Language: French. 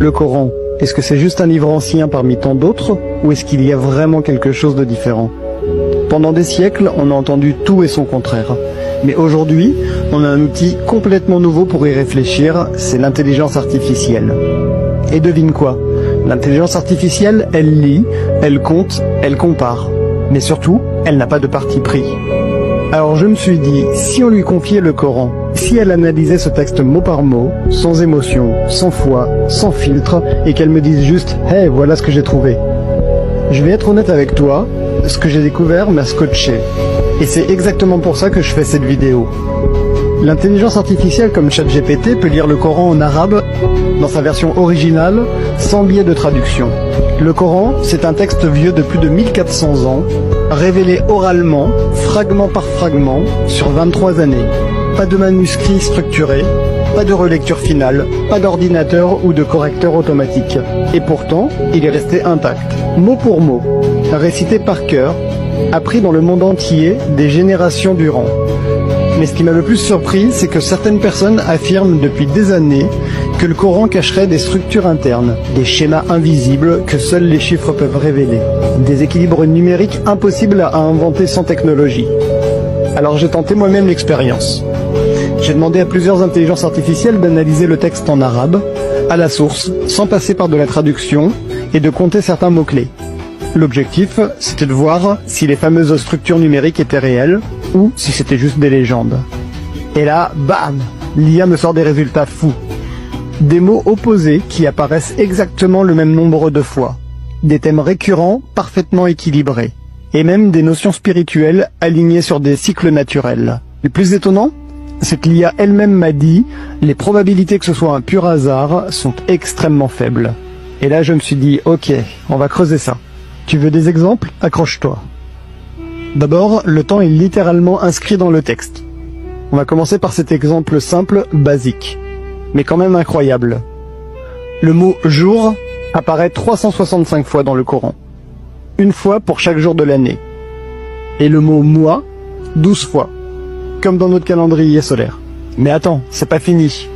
Le Coran, est-ce que c'est juste un livre ancien parmi tant d'autres, ou est-ce qu'il y a vraiment quelque chose de différent? Pendant des siècles, on a entendu tout et son contraire. Mais aujourd'hui, on a un outil complètement nouveau pour y réfléchir, c'est l'intelligence artificielle. Et devine quoi? L'intelligence artificielle, elle lit, elle compte, elle compare. Mais surtout, elle n'a pas de parti pris. Alors je me suis dit, si on lui confiait le Coran, si elle analysait ce texte mot par mot, sans émotion, sans foi, sans filtre, et qu'elle me dise juste « Hey, voilà ce que j'ai trouvé ». Je vais être honnête avec toi, ce que j'ai découvert m'a scotché. Et c'est exactement pour ça que je fais cette vidéo. L'intelligence artificielle comme ChatGPT peut lire le Coran en arabe, dans sa version originale, sans biais de traduction. Le Coran, c'est un texte vieux de plus de 1400 ans, révélé oralement, fragment par fragment, sur 23 années. Pas de manuscrit structuré, pas de relecture finale, pas d'ordinateur ou de correcteur automatique. Et pourtant, il est resté intact, mot pour mot, récité par cœur, appris dans le monde entier des générations durant. Mais ce qui m'a le plus surpris, c'est que certaines personnes affirment depuis des années que le Coran cacherait des structures internes, des schémas invisibles que seuls les chiffres peuvent révéler, des équilibres numériques impossibles à inventer sans technologie. Alors j'ai tenté moi-même l'expérience. J'ai demandé à plusieurs intelligences artificielles d'analyser le texte en arabe, à la source, sans passer par de la traduction, et de compter certains mots-clés. L'objectif, c'était de voir si les fameuses structures numériques étaient réelles, ou si c'était juste des légendes. Et là, bam, l'IA me sort des résultats fous. Des mots opposés qui apparaissent exactement le même nombre de fois. Des thèmes récurrents, parfaitement équilibrés. Et même des notions spirituelles alignées sur des cycles naturels. Le plus étonnant, c'est que l'IA elle-même m'a dit « Les probabilités que ce soit un pur hasard sont extrêmement faibles ». Et là je me suis dit « Ok, on va creuser ça ». Tu veux des exemples? Accroche-toi. D'abord, le temps est littéralement inscrit dans le texte. On va commencer par cet exemple simple, basique, mais quand même incroyable. Le mot « jour » apparaît 365 fois dans le Coran. Une fois pour chaque jour de l'année. Et le mot « mois » 12 fois, comme dans notre calendrier solaire. Mais attends, c'est pas fini.